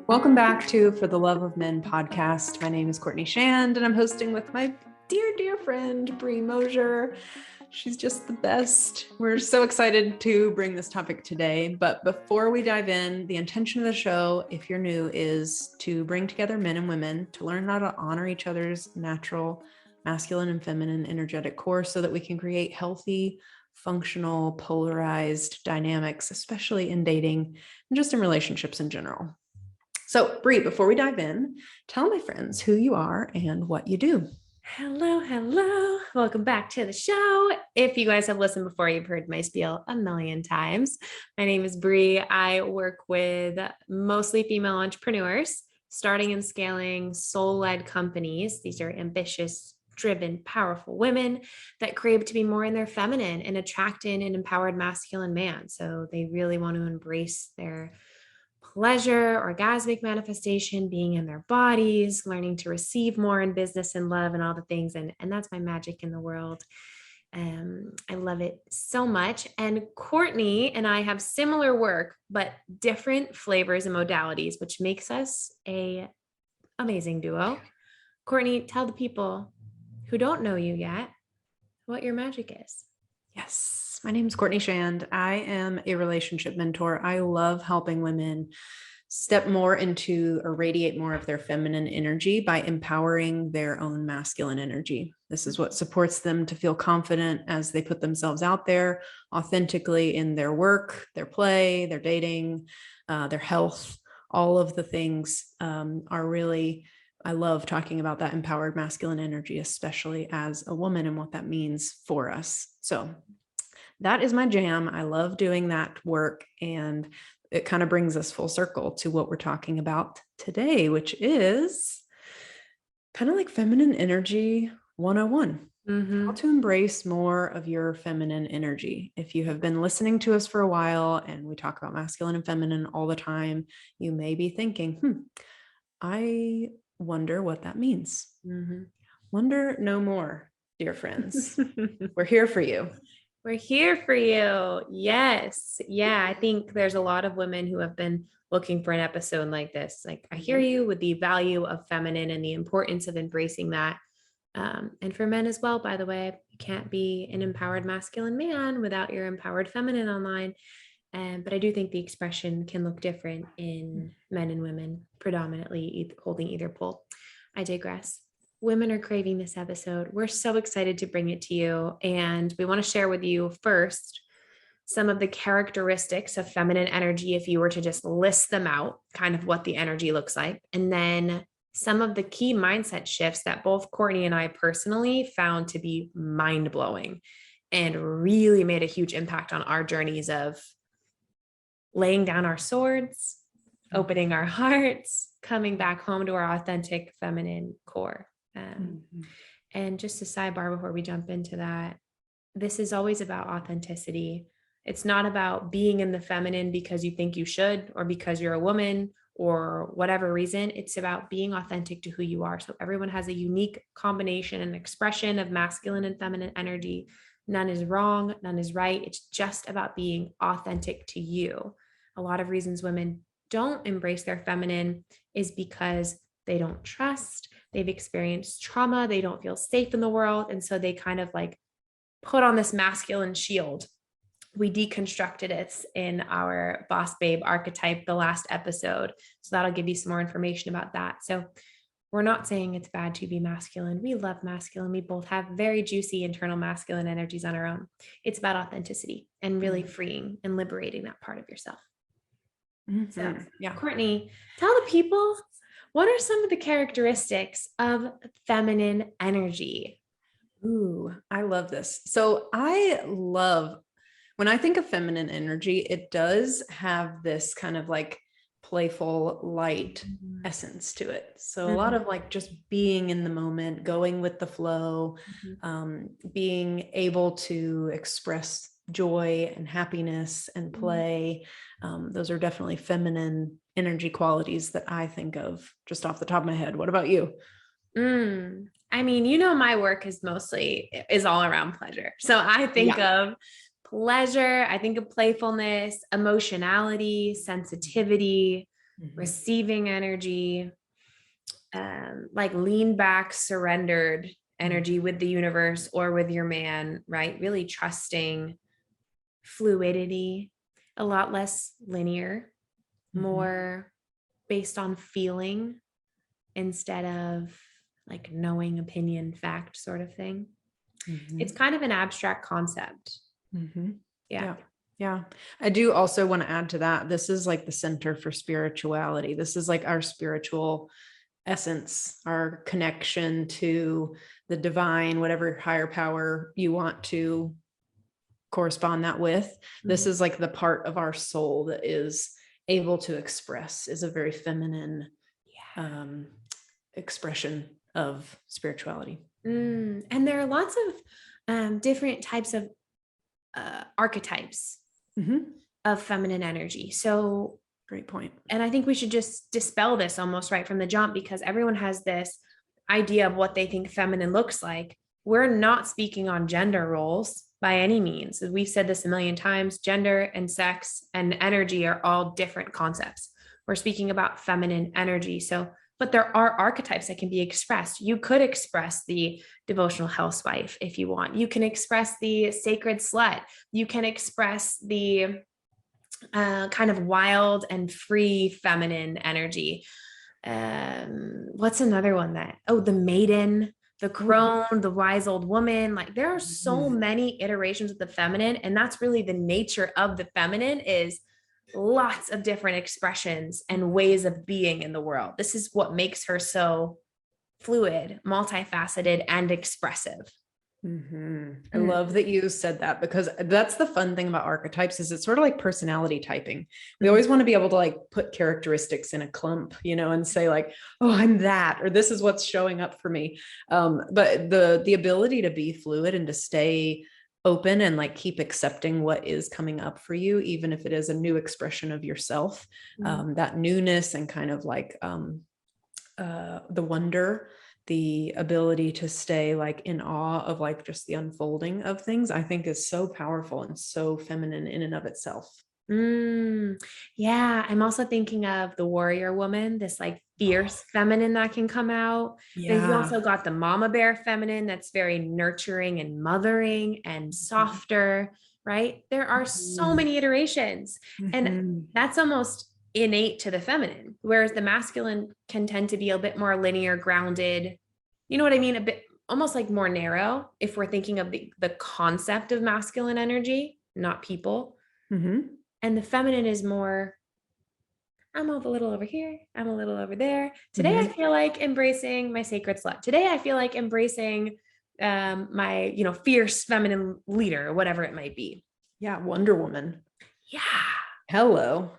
Welcome back to For the Love of Men podcast. My name is Courtney Shand, and I'm hosting with my dear friend, Bree Mosier. She's just the best. We're so excited to bring this topic today. But before we dive in, the intention of the show, if you're new, is to bring together men and women to learn how to honor each other's natural masculine and feminine energetic core so that we can create healthy, functional, polarized dynamics, especially in dating and just in relationships in general. So, Bree, before we dive in, tell my friends who you are and what you do. Hello. Welcome back to the show. If you guys have listened before, you've heard my spiel a million times. My name is Bree. I work with mostly female entrepreneurs, starting and scaling soul-led companies. These are ambitious, driven, powerful women that crave to be more in their feminine and attract in an empowered masculine man. So they really want to embrace their pleasure, orgasmic manifestation, being in their bodies, learning to receive more in business and love and all the things. And that's my magic in the world. I love it so much. And Courtney and I have similar work, but different flavors and modalities, which makes us an amazing duo. Courtney, tell the people who don't know you yet what your magic is. Yes. My name is Courtney Shand. I am a relationship mentor. I love helping women step more into or radiate more of their feminine energy by empowering their own masculine energy. This is what supports them to feel confident as they put themselves out there authentically in their work, their play, their dating, their health. All of the things are really, I love talking about that empowered masculine energy, especially as a woman and what that means for us. So that is my jam. I love doing that work, and it kind of brings us full circle to what we're talking about today, which is kind of like feminine energy 101. How to embrace more of your feminine energy. If you have been listening to us for a while and we talk about masculine and feminine all the time, you may be thinking, I wonder what that means. Wonder no more, dear friends. We're here for you. We're here for you. Yes. Yeah. I think there's a lot of women who have been looking for an episode like this. Like, I hear you with the value of feminine and the importance of embracing that. And for men as well, by the way, you can't be an empowered masculine man without your empowered feminine online. But I do think the expression can look different in men and women, predominantly holding either pole. I digress. Women are craving this episode. We're so excited to bring it to you. And we want to share with you first some of the characteristics of feminine energy, if you were to just list them out, kind of what the energy looks like. And then some of the key mindset shifts that both Courtney and I personally found to be mind-blowing and really made a huge impact on our journeys of laying down our swords, opening our hearts, coming back home to our authentic feminine core. And just a sidebar before we jump into that, this is always about authenticity. It's not about being in the feminine because you think you should, or because you're a woman, or whatever reason. It's about being authentic to who you are. So everyone has a unique combination and expression of masculine and feminine energy. None is wrong, none is right. It's just about being authentic to you. A lot of reasons women don't embrace their feminine is because they don't trust, they've experienced trauma, they don't feel safe in the world. And so they kind of like put on this masculine shield. We deconstructed it in our boss babe archetype, the last episode. So that'll give you some more information about that. So we're not saying it's bad to be masculine. We love masculine. We both have very juicy internal masculine energies on our own. It's about authenticity and really freeing and liberating that part of yourself. So, Courtney, tell the people, what are some of the characteristics of feminine energy? Ooh, I love this. So I love, when I think of feminine energy, it does have this kind of like playful, light essence to it. So a lot of like just being in the moment, going with the flow, being able to express joy and happiness and play. Those are definitely feminine energy qualities that I think of just off the top of my head. What about you? I mean, my work is all around pleasure. So I think of pleasure, I think of playfulness, emotionality, sensitivity, receiving energy, like lean back, surrendered energy with the universe or with your man, right? Really trusting fluidity, a lot less linear, more based on feeling instead of like knowing, opinion, fact sort of thing. It's kind of an abstract concept. Yeah. Yeah. I do also want to add to that. This is like the center for spirituality. This is like our spiritual essence, our connection to the divine, whatever higher power you want to correspond that with. This is like the part of our soul that is able to express, is a very feminine expression of spirituality. And there are lots of different types of archetypes of feminine energy. So great point. And I think we should just dispel this almost right from the jump, because everyone has this idea of what they think feminine looks like. We're not speaking on gender roles by any means. As we've said this a million times, gender and sex and energy are all different concepts. We're speaking about feminine energy. So, but there are archetypes that can be expressed. You could express the devotional housewife if you want. You can express the sacred slut. You can express the kind of wild and free feminine energy. What's another one the maiden, the crone, the wise old woman. Like there are so many iterations of the feminine, and that's really the nature of the feminine, is lots of different expressions and ways of being in the world. This is what makes her so fluid, multifaceted, and expressive. I love that you said that, because that's the fun thing about archetypes, is it's sort of like personality typing. We always want to be able to like put characteristics in a clump, and say like, oh, I'm that, or this is what's showing up for me. But the ability to be fluid and to stay open and like keep accepting what is coming up for you, even if it is a new expression of yourself, that newness and kind of like the wonder, the ability to stay like in awe of like just the unfolding of things, I think is so powerful and so feminine in and of itself. Yeah. I'm also thinking of the warrior woman, this like fierce feminine that can come out. Then you also got the mama bear feminine that's very nurturing and mothering and softer, right? There are so many iterations, and that's almost innate to the feminine, whereas the masculine can tend to be a bit more linear, grounded. You know what I mean? A bit almost like more narrow if we're thinking of the concept of masculine energy, not people. And the feminine is more, I'm a little over here, I'm a little over there. Today I feel like embracing my sacred slut. Today I feel like embracing my fierce feminine leader, or whatever it might be. Yeah, Wonder Woman. Yeah. Hello.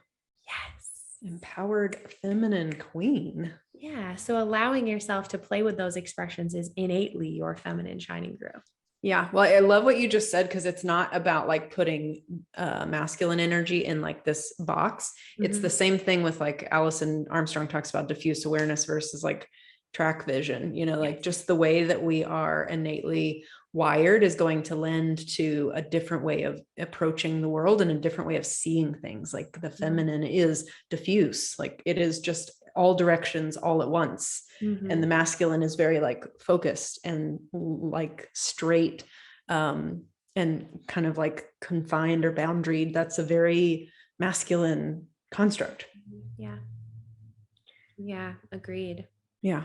Yes. Empowered feminine queen. Yeah. So allowing yourself to play with those expressions is innately your feminine shining through. Yeah. Well, I love what you just said, because it's not about like putting masculine energy in like this box. It's the same thing with like Alison Armstrong talks about diffuse awareness versus like track vision, like just the way that we are innately wired is going to lend to a different way of approaching the world and a different way of seeing things. Like the feminine is diffuse, like it is just all directions all at once. And the masculine is very like focused and like straight, and kind of like confined or boundaried. That's a very masculine construct. Yeah, agreed. Yeah.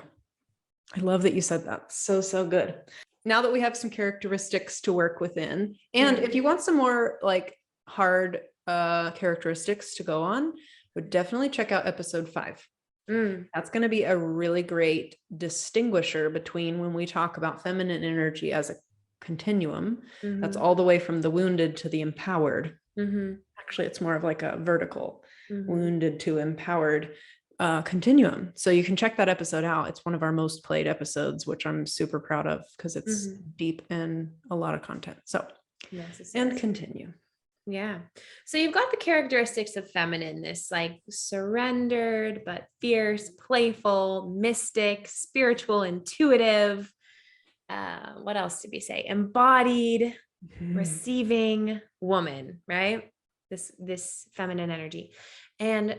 I love that you said that. So good. Now that we have some characteristics to work within, and if you want some more like hard characteristics to go on, would definitely check out episode 5. That's going to be a really great distinguisher between when we talk about feminine energy as a continuum. That's all the way from the wounded to the empowered. Actually, it's more of like a vertical, wounded to empowered continuum. So you can check that episode out. It's one of our most played episodes, which I'm super proud of, because it's deep and a lot of content. So and continue. Yeah. So you've got the characteristics of feminine, this like surrendered, but fierce, playful, mystic, spiritual, intuitive. What else did we say? Embodied, receiving woman, right? This feminine energy. And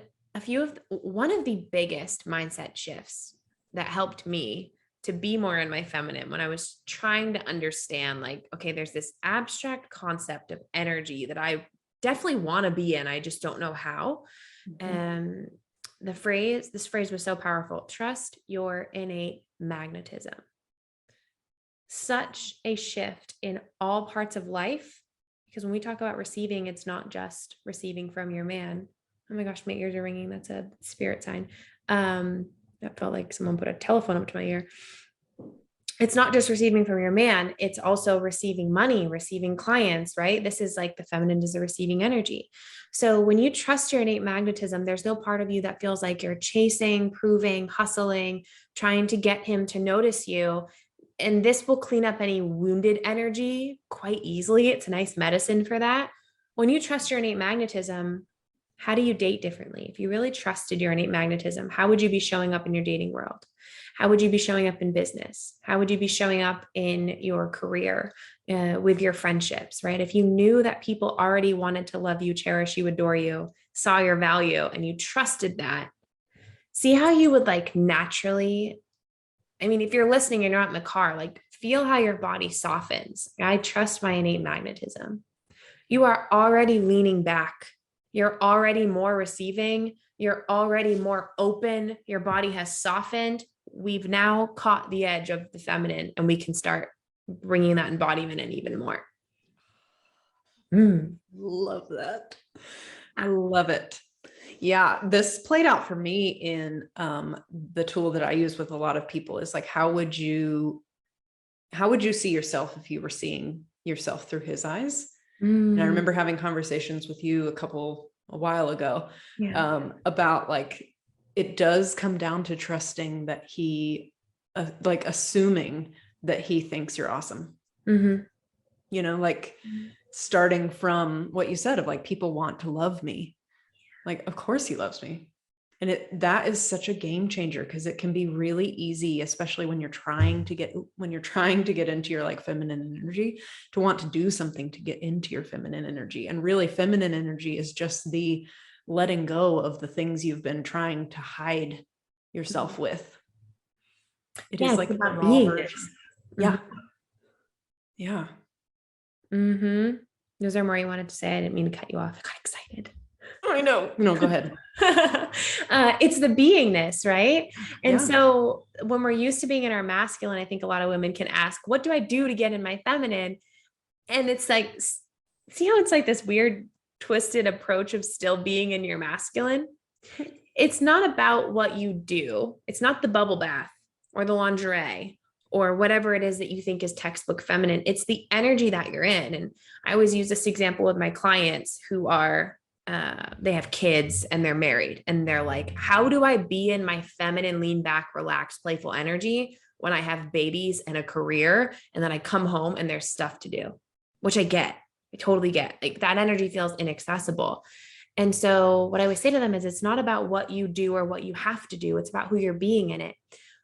one of the biggest mindset shifts that helped me to be more in my feminine when I was trying to understand, like, okay, there's this abstract concept of energy that I definitely want to be in. I just don't know how. And this phrase was so powerful. Trust your innate magnetism. Such a shift in all parts of life. Because when we talk about receiving, it's not just receiving from your man. Oh my gosh, my ears are ringing. That's a spirit sign. That felt like someone put a telephone up to my ear. It's not just receiving from your man, it's also receiving money, receiving clients, right? This is like the feminine is a receiving energy. So when you trust your innate magnetism, there's no part of you that feels like you're chasing, proving, hustling, trying to get him to notice you. And this will clean up any wounded energy quite easily. It's a nice medicine for that. When you trust your innate magnetism, how do you date differently? If you really trusted your innate magnetism, how would you be showing up in your dating world? How would you be showing up in business? How would you be showing up in your career, with your friendships, right? If you knew that people already wanted to love you, cherish you, adore you, saw your value, and you trusted that, see how you would like naturally, I mean, if you're listening and you're not in the car, like feel how your body softens. I trust my innate magnetism. You are already leaning back. You're already more receiving. You're already more open. Your body has softened. We've now caught the edge of the feminine, and we can start bringing that embodiment in even more. Love that. I love it. Yeah, this played out for me in the tool that I use with a lot of people is like, how would you see yourself if you were seeing yourself through his eyes? And I remember having conversations with you a while ago, about like, it does come down to trusting that he, like assuming that he thinks you're awesome. You know, like starting from what you said of like, people want to love me. Like, of course he loves me. And that is such a game changer, because it can be really easy, especially when you're trying to get into your like feminine energy, to want to do something to get into your feminine energy. And really feminine energy is just the letting go of the things you've been trying to hide yourself with. It is like about a raw being version. Yeah. Yeah. Was there more you wanted to say? I didn't mean to cut you off. I got excited. I know. No, go ahead. It's the beingness, right? And Yeah. so when we're used to being in our masculine, I think a lot of women can ask, what do I do to get in my feminine? And it's like, see how it's like this weird twisted approach of still being in your masculine? It's not about what you do. It's not the bubble bath or the lingerie or whatever it is that you think is textbook feminine. It's the energy that you're in. And I always use this example with my clients who are they have kids and they're married, and they're like, how do I be in my feminine, lean back, relaxed, playful energy when I have babies and a career, and then I come home and there's stuff to do, which I totally get. Like that energy feels inaccessible. And so what I always say to them is, it's not about what you do or what you have to do. It's about who you're being in it.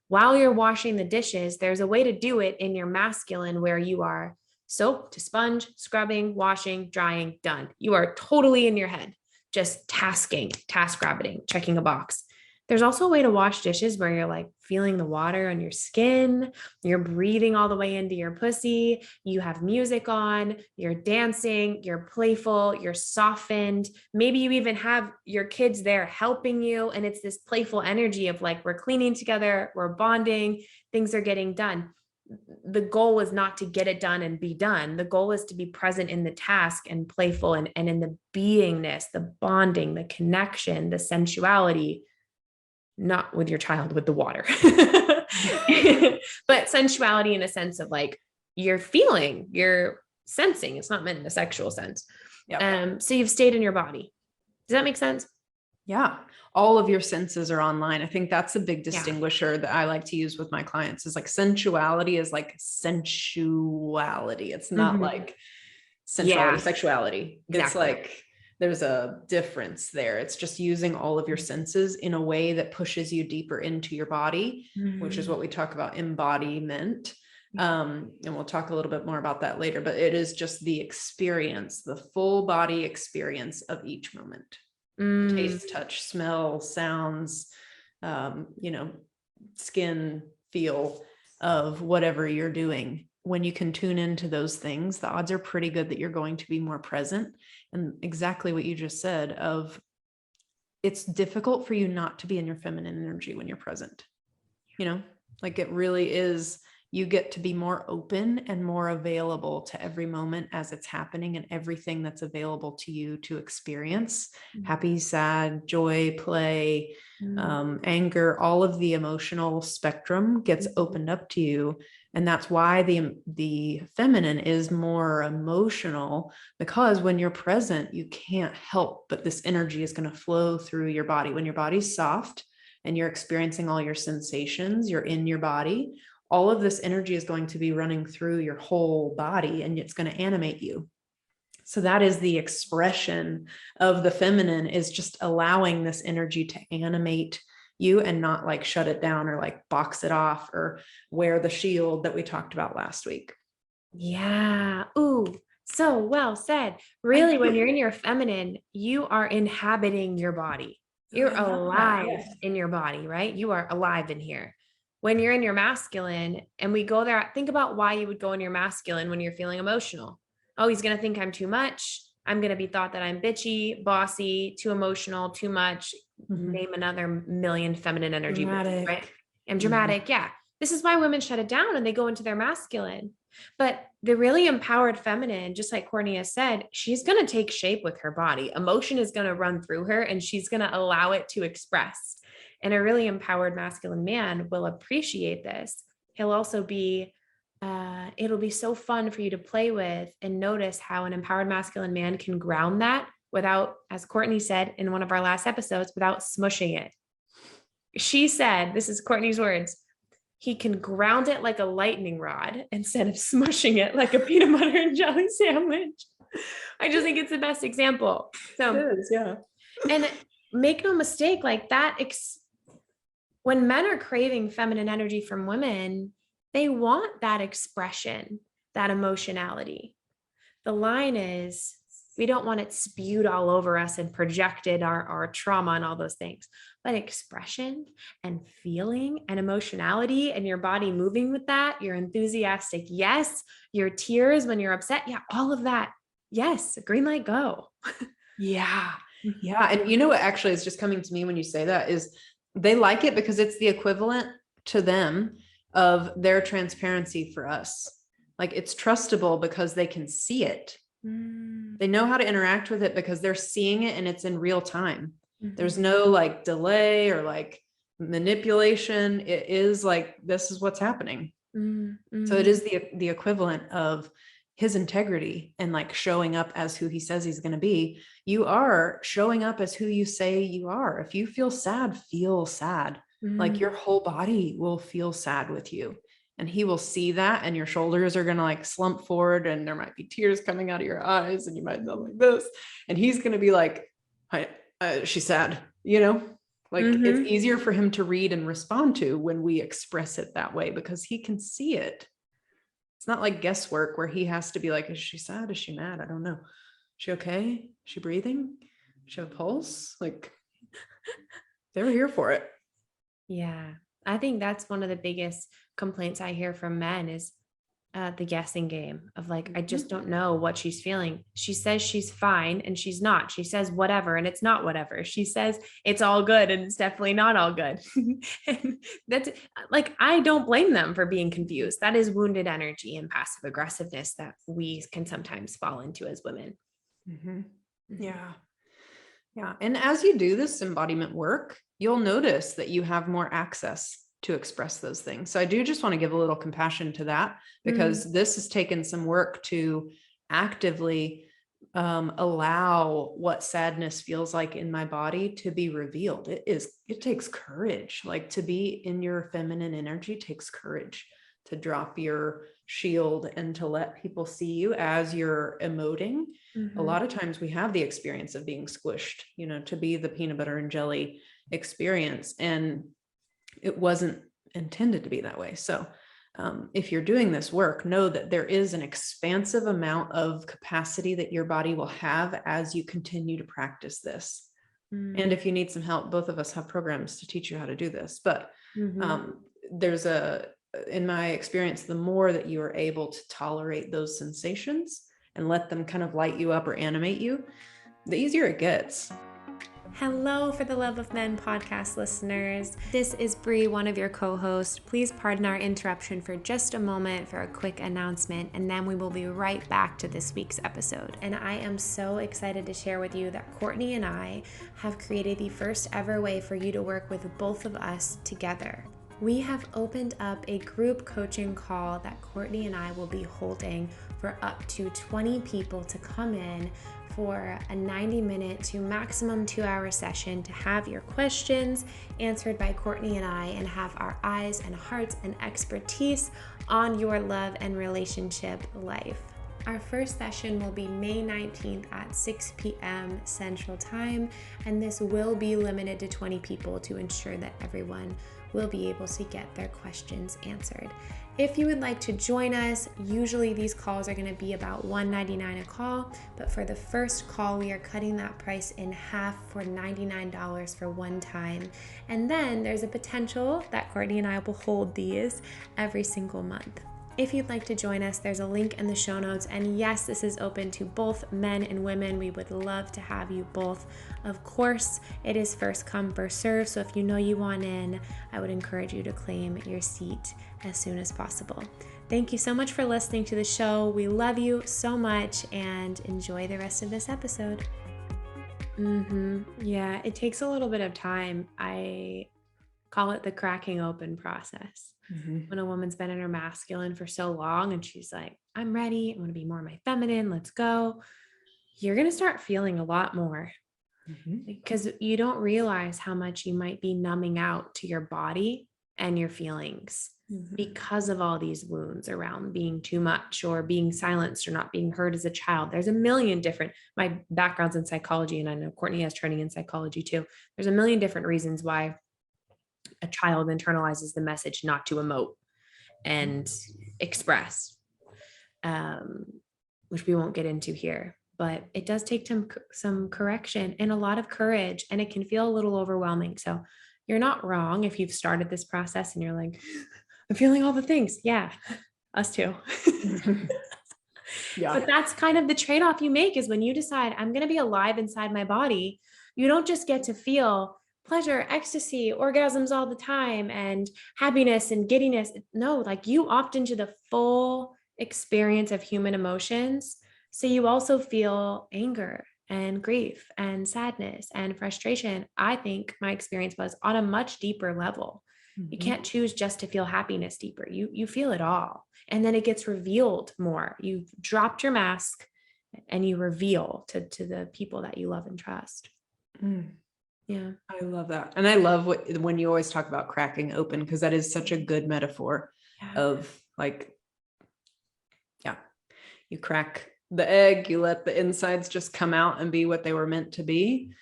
While you're washing the dishes, there's a way to do it in your masculine where you are soap to sponge, scrubbing, washing, drying, done. You are totally in your head, just task rabbiting, checking a box. There's also a way to wash dishes where you're like feeling the water on your skin, you're breathing all the way into your pussy, you have music on, you're dancing, you're playful, you're softened. Maybe you even have your kids there helping you. And it's this playful energy of like, we're cleaning together, we're bonding, things are getting done. The goal is not to get it done and be done. The goal is to be present in the task and playful and in the beingness, the bonding, the connection, the sensuality, not with your child, with the water, but sensuality in a sense of like, you're feeling, you're sensing. It's not meant in a sexual sense. So you've stayed in your body. Does that make sense? Yeah. All of your senses are online. I think that's a big distinguisher that I like to use with my clients, is like sensuality is like sensuality. It's not like sensuality, sexuality. Exactly. It's like, there's a difference there. It's just using all of your senses in a way that pushes you deeper into your body, which is what we talk about embodiment. And we'll talk a little bit more about that later, but it is just the experience, the full body experience of each moment. taste, touch, smell, sounds, skin, feel of whatever you're doing. When you can tune into those things, the odds are pretty good that you're going to be more present. And exactly what you just said of, it's difficult for you not to be in your feminine energy when you're present. Like it really is, you get to be more open and more available to every moment as it's happening and everything that's available to you to experience. Happy, sad, joy, play, anger, all of the emotional spectrum gets opened up to you. And that's why the feminine is more emotional, because when you're present, you can't help but this energy is going to flow through your body. When your body's soft and you're experiencing all your sensations, you're in your body, all of this energy is going to be running through your whole body and it's going to animate you. So that is the expression of the feminine, is just allowing this energy to animate you and not like shut it down or like box it off or wear the shield that we talked about last week. Yeah. Ooh, so well said. Really, when you're in your feminine, you are inhabiting your body. You're alive in your body, right? You are alive in here. When you're in your masculine, and we go there, think about why you would go in your masculine when you're feeling emotional. Oh, he's going to think I'm too much. I'm going to be thought that I'm bitchy, bossy, too emotional, too much. Name another million feminine energy, Dramatic. right? I'm dramatic. Yeah. This is why women shut it down and they go into their masculine. But the really empowered feminine, just like Courtney has said, she's going to take shape with her body. Emotion is going to run through her and she's going to allow it to express. And a really empowered masculine man will appreciate this. He'll also be, it'll be so fun for you to play with and notice how an empowered masculine man can ground that without, as Courtney said in one of our last episodes, without smushing it. She said, this is Courtney's words, he can ground it like a lightning rod instead of smushing it like a peanut butter and jelly sandwich. I just think it's the best example. So, it is, yeah. And make no mistake, like that, when men are craving feminine energy from women, they want that expression, that emotionality. The line is, we don't want it spewed all over us and projected our trauma and all those things, but expression and feeling and emotionality and your body moving with that, your enthusiastic yes, your tears when you're upset, yeah, all of that. Yes, green light, go. Yeah. Yeah. And what actually is just coming to me when you say that is they like it because it's the equivalent to them of their transparency for us. Like it's trustable because they can see it. They know how to interact with it because they're seeing it and it's in real time. There's no like delay or like manipulation. It is like, this is what's happening. So it is the equivalent of his integrity and like showing up as who he says he's going to be. You are showing up as who you say you are. If you feel sad, like your whole body will feel sad with you. And he will see that, and your shoulders are going to like slump forward and there might be tears coming out of your eyes and you might go like this. And he's going to be like, she's sad, like it's easier for him to read and respond to when we express it that way because he can see it. It's not like guesswork where he has to be like, is she sad? Is she mad? I don't know. Is she okay? Is she breathing? Does she have a pulse? Like they were here for it. Yeah. I think that's one of the biggest complaints I hear from men is the guessing game of like, I just don't know what she's feeling. She says she's fine and she's not. She says whatever and it's not whatever. She says it's all good and it's definitely not all good. And that's like, I don't blame them for being confused. That is wounded energy and passive aggressiveness that we can sometimes fall into as women. Yeah. Yeah. And as you do this embodiment work, you'll notice that you have more access to express those things. So I do just want to give a little compassion to that because this has taken some work to actively allow what sadness feels like in my body to be revealed. It takes courage. Like to be in your feminine energy takes courage to drop your shield and to let people see you as you're emoting. A lot of times we have the experience of being squished, to be the peanut butter and jelly experience. And it wasn't intended to be that way. So if you're doing this work, know that there is an expansive amount of capacity that your body will have as you continue to practice this. And if you need some help, both of us have programs to teach you how to do this. But there's in my experience, the more that you are able to tolerate those sensations and let them kind of light you up or animate you, the easier it gets. Hello, For the Love of Men podcast listeners. This is Bree, one of your co-hosts. Please pardon our interruption for just a moment for a quick announcement, and then we will be right back to this week's episode. And I am so excited to share with you that Courtney and I have created the first ever way for you to work with both of us together. We have opened up a group coaching call that Courtney and I will be holding for up to 20 people to come in for a 90-minute to maximum 2-hour session to have your questions answered by Courtney and I, and have our eyes and hearts and expertise on your love and relationship life. Our first session will be May 19th at 6 p.m. Central Time, and this will be limited to 20 people to ensure that everyone will be able to get their questions answered. If you would like to join us, usually these calls are going to be about $199 a call, but for the first call, we are cutting that price in half for $99 for one time. And then there's a potential that Courtney and I will hold these every single month. If you'd like to join us, there's a link in the show notes. And yes, this is open to both men and women. We would love to have you both. Of course, it is first come, first serve. So if you know you want in, I would encourage you to claim your seat as soon as possible. Thank you so much for listening to the show. We love you so much, and enjoy the rest of this episode. Yeah, it takes a little bit of time. I call it the cracking open process. When a woman's been in her masculine for so long and she's like, I'm ready, I want to be more my feminine, let's go. You're going to start feeling a lot more because you don't realize how much you might be numbing out to your body and your feelings because of all these wounds around being too much or being silenced or not being heard as a child. There's a million different, my background's in psychology, and I know Courtney has training in psychology too. There's a million different reasons why a child internalizes the message not to emote and express, which we won't get into here, but it does take some correction and a lot of courage, and it can feel a little overwhelming. So you're not wrong if you've started this process and you're like, I'm feeling all the things. Yeah, us too. Yeah. But that's kind of the trade-off you make, is when you decide I'm going to be alive inside my body, you don't just get to feel pleasure, ecstasy, orgasms all the time, and happiness and giddiness. No, like you opt into the full experience of human emotions. So you also feel anger and grief and sadness and frustration. I think my experience was on a much deeper level. You can't choose just to feel happiness deeper. You feel it all. And then it gets revealed more. You've dropped your mask and you reveal to the people that you love and trust. Yeah. I love that. And I love when you always talk about cracking open, because that is such a good metaphor of like, you crack the egg, you let the insides just come out and be what they were meant to be.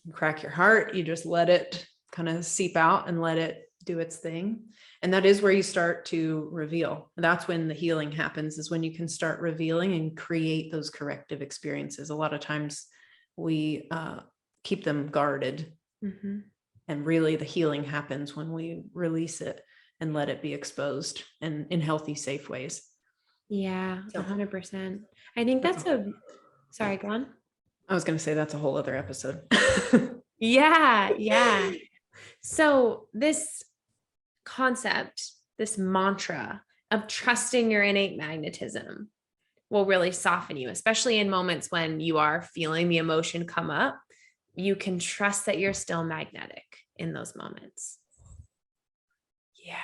You crack your heart, you just let it kind of seep out and let it do its thing. And that is where you start to reveal. That's when the healing happens, is when you can start revealing and create those corrective experiences. A lot of times we keep them guarded. And really the healing happens when we release it and let it be exposed, and in healthy, safe ways. Yeah, 100%. I think that's sorry, go on. I was going to say that's a whole other episode. Yeah. So this concept, this mantra of trusting your innate magnetism will really soften you, especially in moments when you are feeling the emotion come up. You can trust that you're still magnetic in those moments. Yeah.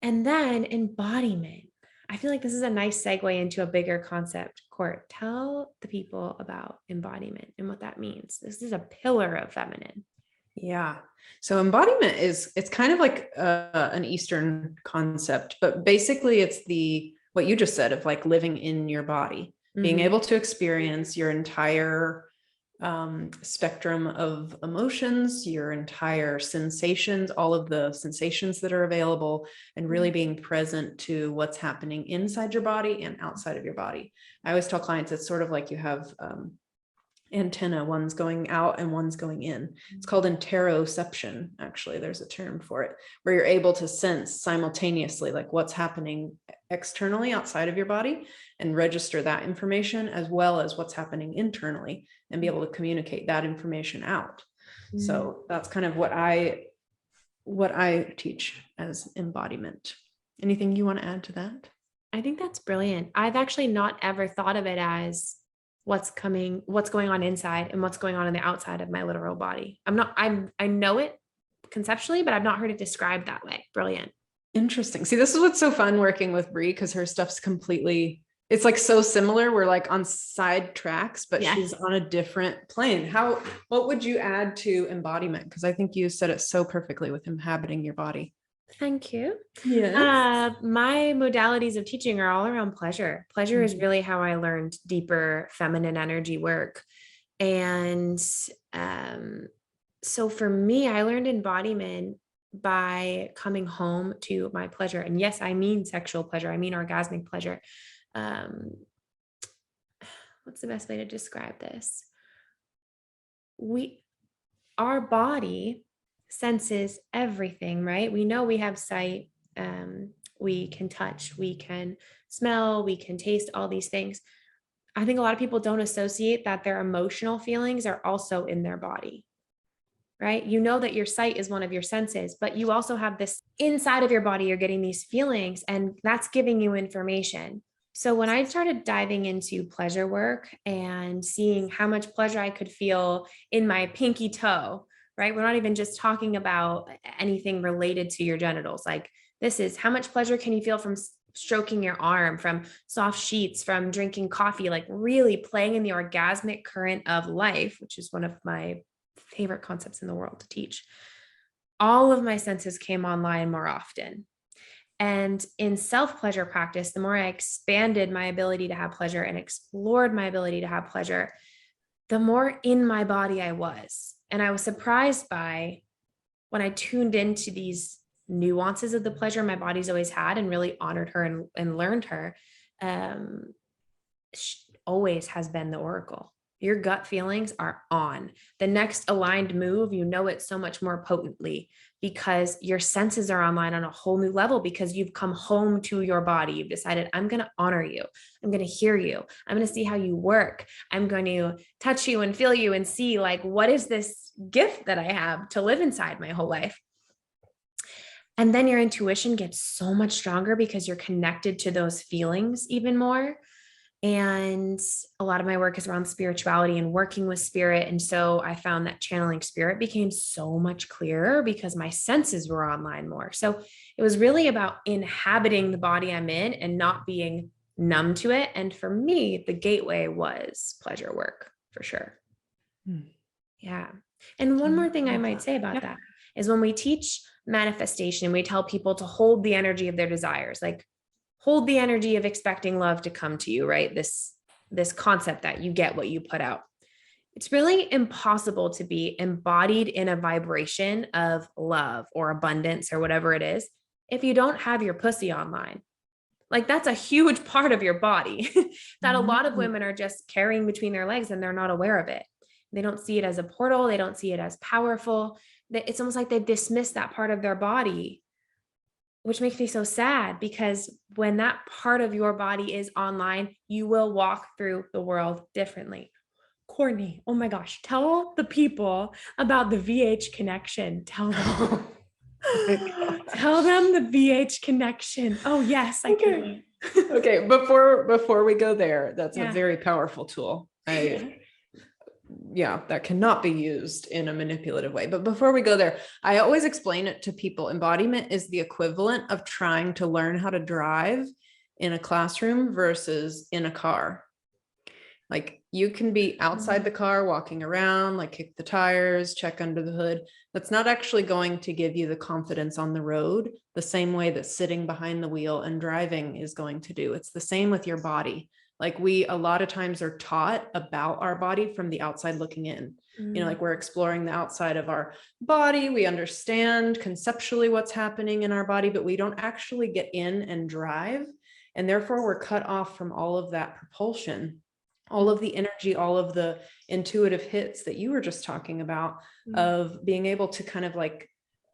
And then embodiment. I feel like this is a nice segue into a bigger concept. Court, tell the people about embodiment and what that means. This is a pillar of feminine. Yeah. So embodiment it's kind of like an Eastern concept, but basically it's what you just said of like living in your body, being able to experience your entire spectrum of emotions, your entire sensations, all of the sensations that are available, and really being present to what's happening inside your body and outside of your body. I always tell clients it's sort of like you have antenna. One's going out and one's going in. It's called interoception. Actually, there's a term for it, where you're able to sense simultaneously like what's happening externally outside of your body and register that information, as well as what's happening internally, and be able to communicate that information out. So that's kind of what I teach as embodiment. Anything you want to add to that? I think that's brilliant. I've actually not ever thought of it as what's going on inside and what's going on in the outside of my literal body. I know it conceptually, but I've not heard it described that way. Brilliant. Interesting. See, this is what's so fun working with Brie, because her stuff's completely, it's like so similar. We're like on side tracks, but Yes. she's on a different plane. What would you add to embodiment? Because I think you said it so perfectly with inhabiting your body. Thank you. Yes. My modalities of teaching are all around pleasure. Pleasure is really how I learned deeper feminine energy work. And so for me, I learned embodiment by coming home to my pleasure. And yes, I mean sexual pleasure. I mean orgasmic pleasure. What's the best way to describe this? Our body senses everything, right? We know we have sight, we can touch, we can smell, we can taste, all these things. I think a lot of people don't associate that their emotional feelings are also in their body, right? You know that your sight is one of your senses, but you also have this inside of your body, you're getting these feelings, and that's giving you information. So when I started diving into pleasure work and seeing how much pleasure I could feel in my pinky toe, right? We're not even just talking about anything related to your genitals. Like, this is how much pleasure can you feel from stroking your arm, from soft sheets, from drinking coffee, like really playing in the orgasmic current of life, which is one of my favorite concepts in the world to teach. All of my senses came online more often. And in self-pleasure practice, the more I expanded my ability to have pleasure and explored my ability to have pleasure, the more in my body I was. And I was surprised by, when I tuned into these nuances of the pleasure my body's always had and really honored her and learned her, she always has been the oracle. Your gut feelings are on. The next aligned move, you know it so much more potently, because your senses are online on a whole new level, because you've come home to your body. You've decided, I'm going to honor you. I'm going to hear you. I'm going to see how you work. I'm going to touch you and feel you and see, like, what is this gift that I have to live inside my whole life? And then your intuition gets so much stronger because you're connected to those feelings even more. And a lot of my work is around spirituality and working with spirit. And so I found that channeling spirit became so much clearer because my senses were online more. So it was really about inhabiting the body I'm in and not being numb to it. And for me, the gateway was pleasure work, for sure. Yeah. And one more thing I might say about that is, when we teach manifestation, we tell people to hold the energy of their desires, like hold the energy of expecting love to come to you, right? This concept that you get what you put out. It's really impossible to be embodied in a vibration of love or abundance or whatever it is if you don't have your pussy online. Like, that's a huge part of your body that a lot of women are just carrying between their legs and they're not aware of it. They don't see it as a portal. They don't see it as powerful. It's almost like they dismiss that part of their body, which makes me so sad, because when that part of your body is online, you will walk through the world differently. Courtney, oh my gosh, tell the people about the VH connection. Tell them. Tell them the VH connection. Oh yes, I can. Okay, before we go there, that's a very powerful tool. That cannot be used in a manipulative way. But before we go there, I always explain it to people. Embodiment is the equivalent of trying to learn how to drive in a classroom versus in a car. Like, you can be outside the car, walking around, like kick the tires, check under the hood. That's not actually going to give you the confidence on the road the same way that sitting behind the wheel and driving is going to do. It's the same with your body. Like, we a lot of times are taught about our body from the outside looking in. Like, we're exploring the outside of our body. We understand conceptually what's happening in our body, but we don't actually get in and drive. And therefore we're cut off from all of that propulsion. all of the energy, all of the intuitive hits that you were just talking about, of being able to kind of like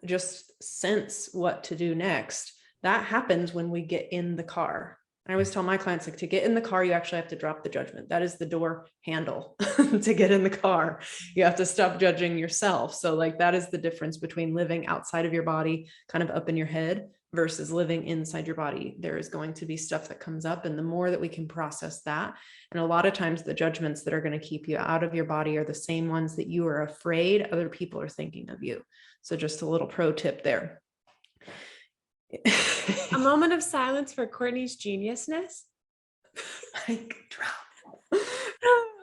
just sense what to do next. That happens when we get in the car. I always tell my clients, like, to get in the car, you actually have to drop the judgment. That is the door handle to get in the car. You have to stop judging yourself. So like, that is the difference between living outside of your body, kind of up in your head, versus living inside your body. There is going to be stuff that comes up, and the more that we can process that, and a lot of times the judgments that are going to keep you out of your body are the same ones that you are afraid other people are thinking of you. So just a little pro tip there. A moment of silence for Courtney's geniusness. Like,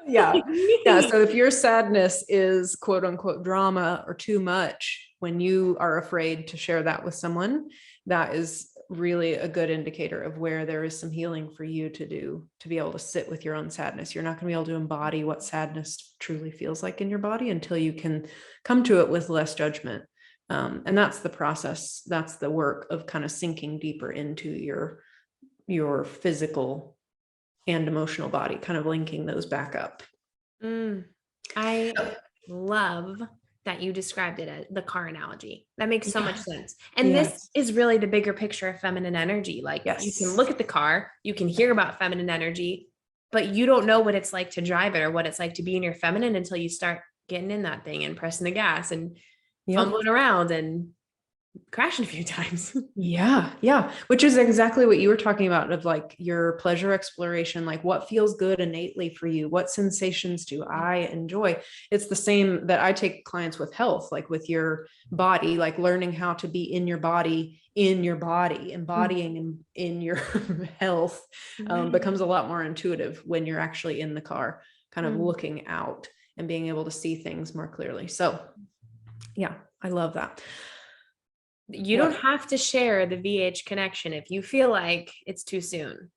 yeah. Yeah. So if your sadness is quote unquote drama or too much, when you are afraid to share that with someone, that is really a good indicator of where there is some healing for you to do, to be able to sit with your own sadness. You're not going to be able to embody what sadness truly feels like in your body until you can come to it with less judgment. And that's the process. That's the work of kind of sinking deeper into your physical and emotional body, kind of linking those back up. I love that you described it as the car analogy. That makes so much sense. And this is really the bigger picture of feminine energy. Like, you can look at the car, you can hear about feminine energy, but you don't know what it's like to drive it or what it's like to be in your feminine until you start getting in that thing and pressing the gas and fumbling around and crashing a few times. Yeah. Which is exactly what you were talking about, of like your pleasure exploration, like what feels good innately for you, what sensations do I enjoy. It's the same that I take clients with health, like with your body, like learning how to be in your body, embodying in your health becomes a lot more intuitive when you're actually in the car, kind of looking out and being able to see things more clearly. So yeah, I love that. You don't have to share the VH connection if you feel like it's too soon.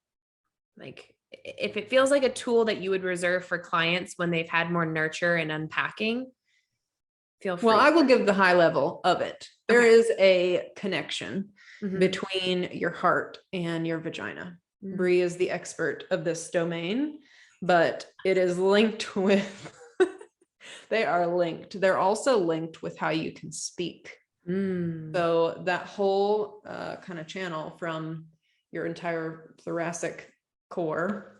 Like, if it feels like a tool that you would reserve for clients when they've had more nurture and unpacking, feel free. Well, I will give the high level of it. There is a connection between your heart and your vagina. Bree is the expert of this domain, but it is linked with, they are linked. They're also linked with how you can speak. So that whole kind of channel from your entire thoracic core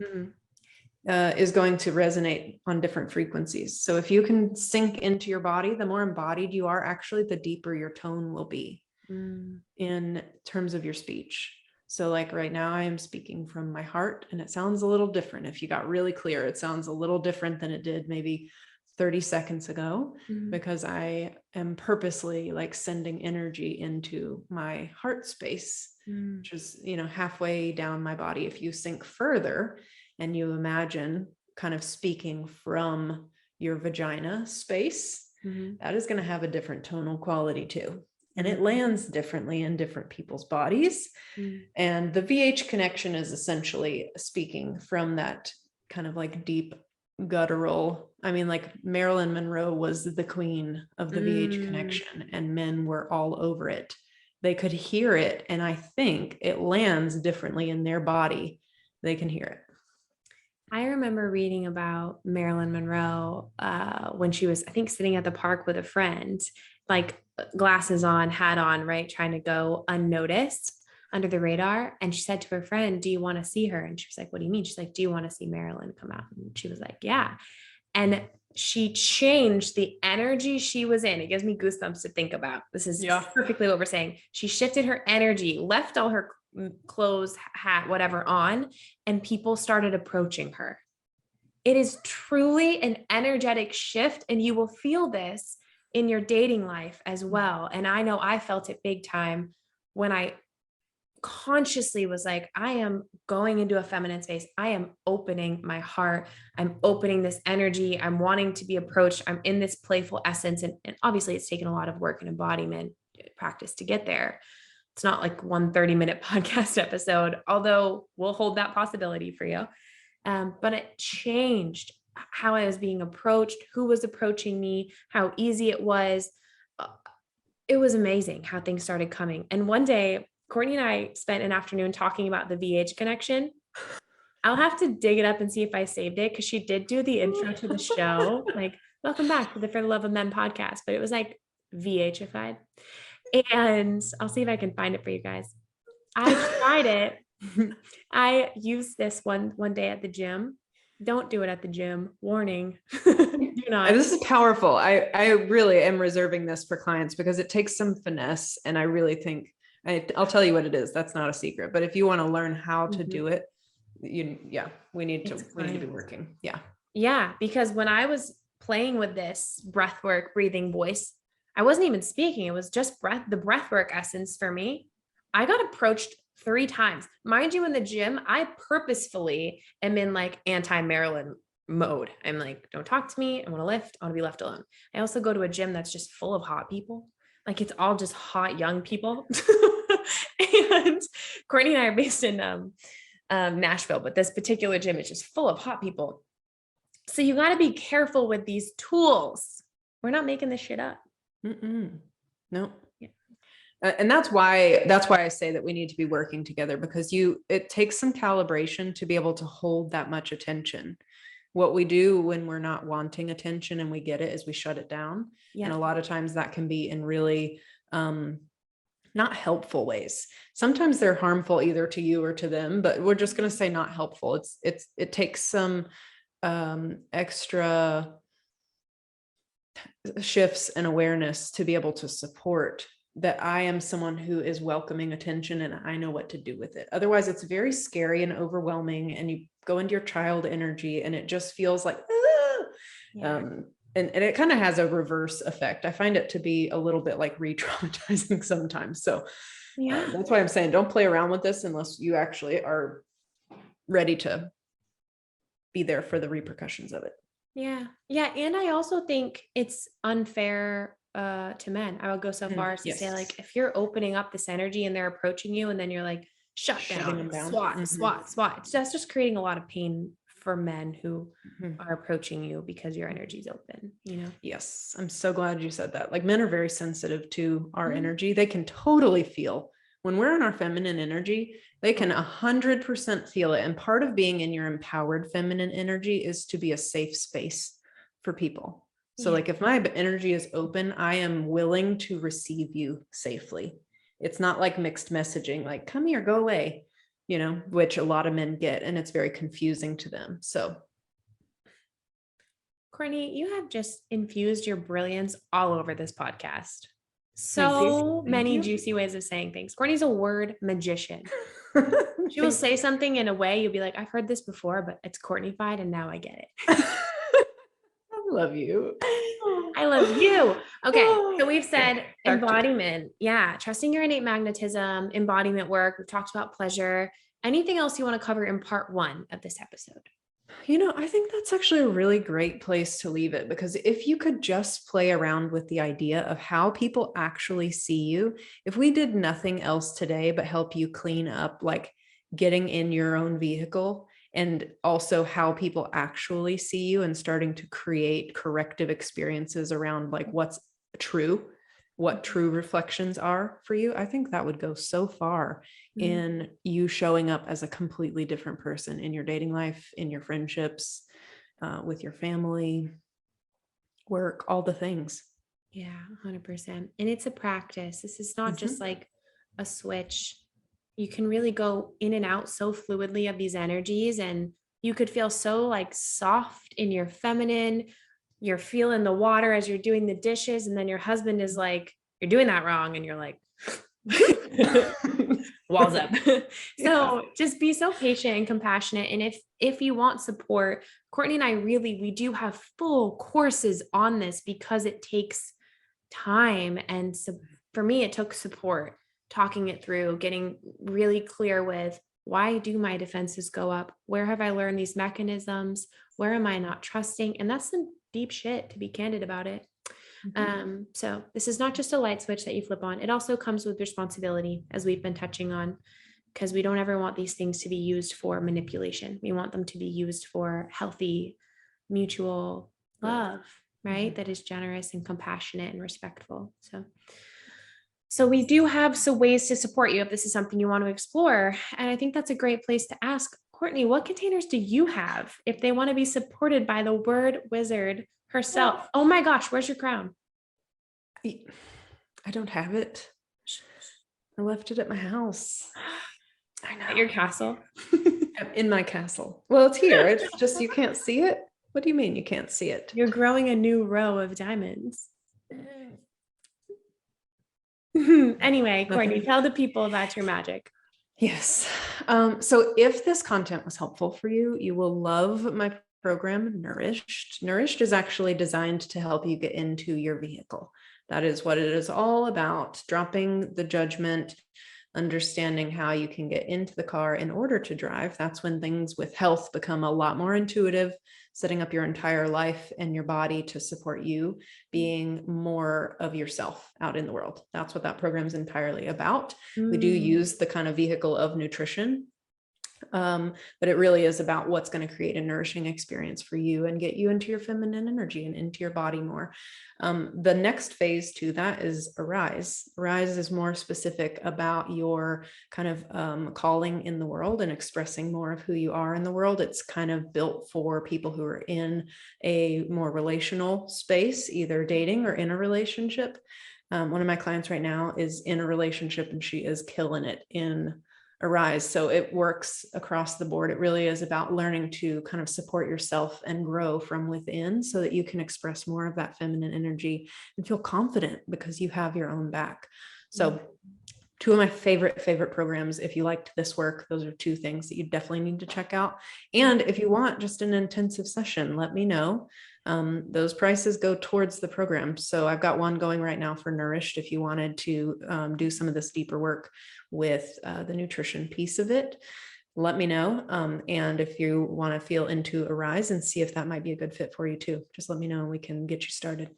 is going to resonate on different frequencies. So if you can sink into your body, the more embodied you are, actually, the deeper your tone will be in terms of your speech. So like right now, I am speaking from my heart, and it sounds a little different. If you got really clear, it sounds a little different than it did maybe 30 seconds ago, because I am purposely like sending energy into my heart space, which is, halfway down my body. If you sink further and you imagine kind of speaking from your vagina space, that is going to have a different tonal quality too. And it lands differently in different people's bodies. And the VH connection is essentially speaking from that kind of like deep guttural. I mean, like Marilyn Monroe was the queen of the VH connection, and men were all over it. They could hear it, and I think it lands differently in their body. They can hear it. I remember reading about Marilyn Monroe when she was, I think, sitting at the park with a friend, like glasses on, hat on, right, trying to go unnoticed under the radar. And she said to her friend, "Do you want to see her?" And she was like, "What do you mean?" She's like, "Do you want to see Marilyn come out?" And she was like, "Yeah." And she changed the energy she was in. It gives me goosebumps to think about. This is perfectly what we're saying. She shifted her energy, left all her clothes, hat, whatever on, and people started approaching her. It is truly an energetic shift, and you will feel this in your dating life as well. And I know I felt it big time when I consciously was like, I am going into a feminine space. I am opening my heart. I'm opening this energy. I'm wanting to be approached. I'm in this playful essence. And obviously it's taken a lot of work and embodiment practice to get there. It's not like one 30-minute podcast episode, although we'll hold that possibility for you. But it changed how I was being approached, who was approaching me, how easy it was. It was amazing how things started coming. And one day, Courtney and I spent an afternoon talking about the VH connection. I'll have to dig it up and see if I saved it, because she did do the intro to the show, like, welcome back to the For the Love of Men podcast, but it was like VHified. And I'll see if I can find it for you guys. I tried it. I used this one day at the gym. Don't do it at the gym. Warning. Do not. This is powerful. I really am reserving this for clients because it takes some finesse. And I really think I'll tell you what it is. That's not a secret. But if you want to learn how to do it, we need to be working. Yeah. Yeah. Because when I was playing with this breathwork, breathing voice, I wasn't even speaking. It was just the breathwork essence for me. I got approached 3 times. Mind you, in the gym, I purposefully am in like anti-Marilyn mode. I'm like, don't talk to me. I want to lift. I want to be left alone. I also go to a gym that's just full of hot people. Like, it's all just hot young people. And Courtney and I are based in Nashville, but this particular gym is just full of hot people. So you got to be careful with these tools. We're not making this shit up. No. Yeah. And that's why I say that we need to be working together, because it takes some calibration to be able to hold that much attention. What we do when we're not wanting attention and we get it is we shut it down. Yeah. And a lot of times that can be in really not helpful ways. Sometimes they're harmful either to you or to them, but we're just going to say not helpful. It takes some extra shifts and awareness to be able to support that I am someone who is welcoming attention and I know what to do with it. Otherwise, it's very scary and overwhelming, and you go into your child energy and it just feels like, yeah. And it kind of has a reverse effect. I find it to be a little bit like re-traumatizing sometimes. So that's why I'm saying don't play around with this unless you actually are ready to be there for the repercussions of it. Yeah. Yeah. And I also think it's unfair to men. I would go so far as to say, like, if you're opening up this energy and they're approaching you and then you're like, shutting them down, swat. That's just creating a lot of pain for men who are approaching you because your energy is open, you know? Yes. I'm so glad you said that. Like, men are very sensitive to our energy. They can totally feel when we're in our feminine energy, they can 100% feel it. And part of being in your empowered feminine energy is to be a safe space for people. So like, if my energy is open, I am willing to receive you safely. It's not like mixed messaging, like, come here, go away, you know, which a lot of men get, and it's very confusing to them. So Courtney, you have just infused your brilliance all over this podcast. So many juicy ways of saying things. Courtney's a word magician. She will say something in a way you'll be like, I've heard this before, but it's Courtney-fied and now I get it. I love you. I love you. Okay. So we've said embodiment. Yeah. Trusting your innate magnetism, embodiment work. We've talked about pleasure. Anything else you want to cover in part 1 of this episode? You know, I think that's actually a really great place to leave it, because if you could just play around with the idea of how people actually see you, if we did nothing else today but help you clean up, like getting in your own vehicle, and also how people actually see you, and starting to create corrective experiences around like what's true, what true reflections are for you, I think that would go so far in you showing up as a completely different person in your dating life, in your friendships, with your family, work, all the things. Yeah, 100%. And it's a practice. This is not just like a switch. You can really go in and out so fluidly of these energies, and you could feel so like soft in your feminine. You're feeling the water as you're doing the dishes, and then your husband is like, you're doing that wrong, and you're like, walls up. So just be so patient and compassionate. And if you want support, Courtney and I we do have full courses on this, because it takes time. And so for me, it took support, talking it through, getting really clear with, why do my defenses go up? Where have I learned these mechanisms? Where am I not trusting? And that's some deep shit, to be candid about it. So this is not just a light switch that you flip on. It also comes with responsibility, as we've been touching on, because we don't ever want these things to be used for manipulation. We want them to be used for healthy, mutual love, right? That is generous and compassionate and respectful. So we do have some ways to support you if this is something you want to explore. And I think that's a great place to ask, Courtney, what containers do you have if they want to be supported by the word wizard herself? Oh my gosh, where's your crown? I don't have it. I left it at my house. I know. At your castle? In my castle. Well, it's here. It's just you can't see it. What do you mean you can't see it? You're growing a new row of diamonds. Anyway, Courtney, tell the people about your magic. Yes. So if this content was helpful for you, you will love my program, Nourished. Nourished is actually designed to help you get into your vehicle. That is what it is all about, dropping the judgment, understanding how you can get into the car in order to drive. That's when things with health become a lot more intuitive, setting up your entire life and your body to support you being more of yourself out in the world. That's what that program is entirely about. We do use the kind of vehicle of nutrition, but it really is about what's going to create a nourishing experience for you and get you into your feminine energy and into your body more. The next phase to that is Arise. Arise is more specific about your kind of calling in the world and expressing more of who you are in the world. It's kind of built for people who are in a more relational space, either dating or in a relationship. One of my clients right now is in a relationship and she is killing it in Arise. So it works across the board. It really is about learning to kind of support yourself and grow from within so that you can express more of that feminine energy and feel confident because you have your own back. So two of my favorite programs, if you liked this work, those are two things that you definitely need to check out. And if you want just an intensive session, let me know. Those prices go towards the program. So I've got one going right now for Nourished if you wanted to do some of this deeper work with the nutrition piece of it. Let me know. And if you want to feel into Arise and see if that might be a good fit for you too, just let me know and we can get you started.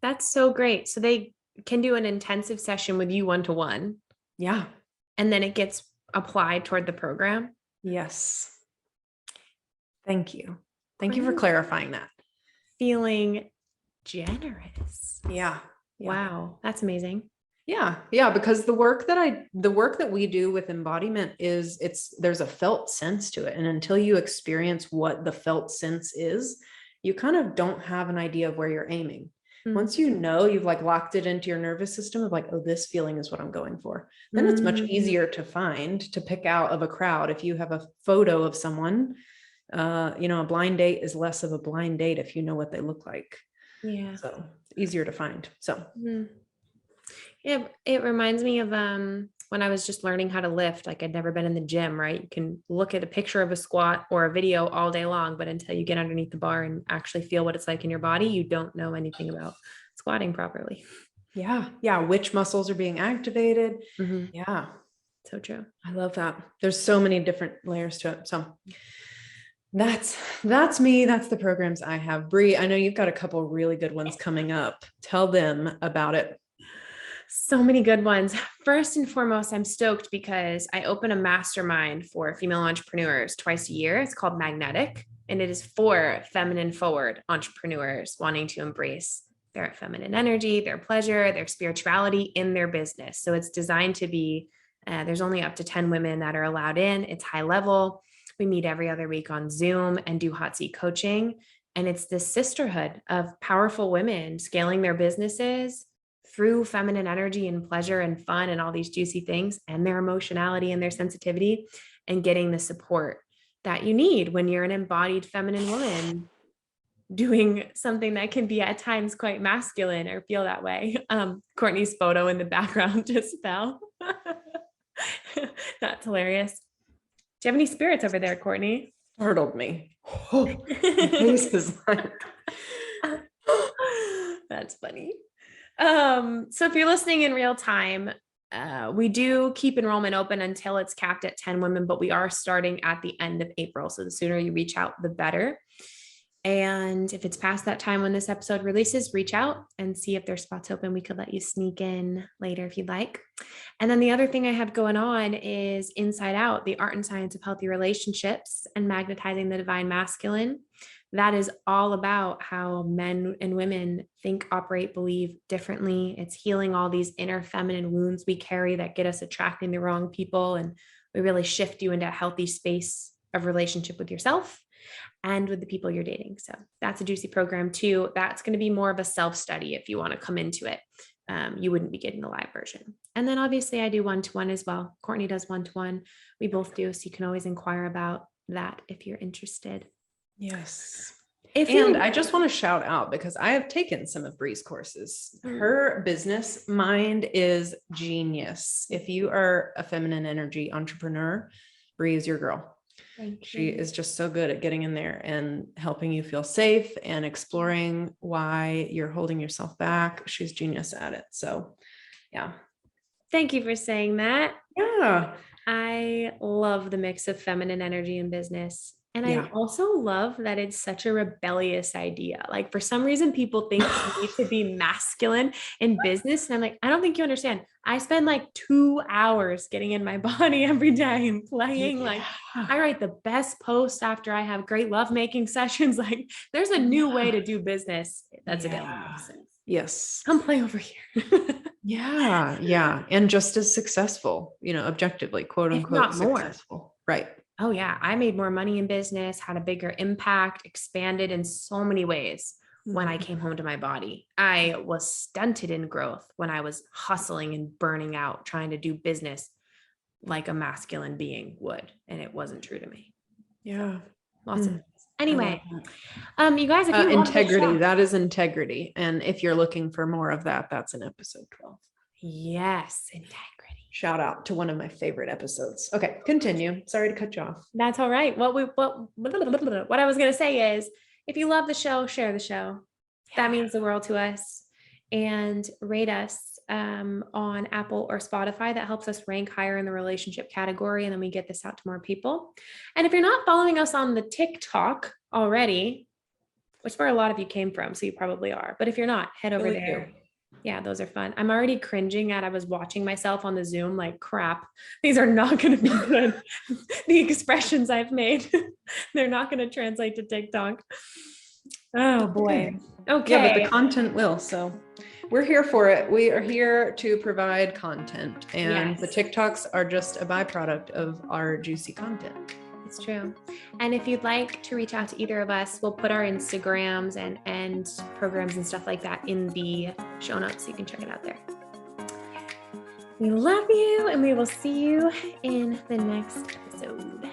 That's so great. So they can do an intensive session with you one-to-one. Yeah. And then it gets applied toward the program. Yes. Thank you. Thank you for clarifying that. Feeling generous. Yeah. Wow. That's amazing. Yeah. Because the work that we do with embodiment there's a felt sense to it. And until you experience what the felt sense is, you kind of don't have an idea of where you're aiming. Once you know, you've like locked it into your nervous system of like, oh, this feeling is what I'm going for. Then it's much easier to pick out of a crowd. If you have a photo of someone, a blind date is less of a blind date if you know what they look like. Yeah. So it's easier to find. So it reminds me of when I was just learning how to lift. Like I'd never been in the gym, right? You can look at a picture of a squat or a video all day long, but until you get underneath the bar and actually feel what it's like in your body, you don't know anything about squatting properly. Yeah. Which muscles are being activated. Yeah. So true. I love that. There's so many different layers to it. So that's me. That's the programs I have. Bree, I know you've got a couple really good ones coming up. Tell them about it. So many good ones. First and foremost, I'm stoked because I open a mastermind for female entrepreneurs twice a year. It's called Magnetic, and it is for feminine forward entrepreneurs wanting to embrace their feminine energy, their pleasure, their spirituality in their business. So it's designed to be, there's only up to 10 women that are allowed in. It's high level. We meet every other week on Zoom and do hot seat coaching. And it's this sisterhood of powerful women scaling their businesses through feminine energy and pleasure and fun and all these juicy things and their emotionality and their sensitivity and getting the support that you need when you're an embodied feminine woman doing something that can be at times quite masculine or feel that way. Courtney's photo in the background just fell. That's hilarious. Do you have any spirits over there, Courtney? Startled me. Oh, my face is like... That's funny. So if you're listening in real time, we do keep enrollment open until it's capped at 10 women, but we are starting at the end of April. So the sooner you reach out, the better. And if it's past that time when this episode releases, reach out and see if there's spots open. We could let you sneak in later if you'd like. And then the other thing I have going on is Inside Out, the art and science of healthy relationships and magnetizing the divine masculine. That is all about how men and women think, operate, believe differently. It's healing all these inner feminine wounds we carry that get us attracting the wrong people. And we really shift you into a healthy space of relationship with yourself and with the people you're dating. So that's a juicy program too. That's going to be more of a self-study if you want to come into it. You wouldn't be getting the live version. And then obviously I do one-to-one as well. Courtney does one-to-one. We both do. So you can always inquire about that if you're interested. Yes. And I just want to shout out because I have taken some of Bree's courses. Her business mind is genius. If you are a feminine energy entrepreneur, Bree is your girl. She is just so good at getting in there and helping you feel safe and exploring why you're holding yourself back. She's genius at it. So, yeah. Thank you for saying that. Yeah. I love the mix of feminine energy in business. And I also love that it's such a rebellious idea. Like for some reason, people think you need to be masculine in business. And I'm like, I don't think you understand. I spend like 2 hours getting in my body every day and playing. Like I write the best posts after I have great lovemaking sessions. Like there's a new way to do business. That's available. So yes. Come play over here. Yeah. Yeah. And just as successful, objectively, quote unquote, successful. Right. Oh yeah. I made more money in business, had a bigger impact, expanded in so many ways when I came home to my body. I was stunted in growth when I was hustling and burning out, trying to do business like a masculine being would. And it wasn't true to me. Yeah. Awesome. Anyway, you guys, if you integrity, that is integrity. And if you're looking for more of that, that's in episode 12. Yes. Integrity. Shout out to one of my favorite episodes. Okay, continue. Sorry to cut you off. That's all right. What I was going to say is if you love the show, share the show. That means the world to us. And rate us on Apple or Spotify. That helps us rank higher in the relationship category. And then we get this out to more people. And if you're not following us on the TikTok already, which where a lot of you came from, so you probably are. But if you're not, head over there. Yeah, those are fun. I'm already cringing I was watching myself on the Zoom like crap. These are not going to be good. The expressions I've made, they're not going to translate to TikTok. Oh boy. Okay. Yeah, but the content will. So we're here for it. We are here to provide content, and the TikToks are just a byproduct of our juicy content. It's true. And if you'd like to reach out to either of us, we'll put our Instagrams and programs and stuff like that in the show notes. So you can check it out there. We love you, and we will see you in the next episode.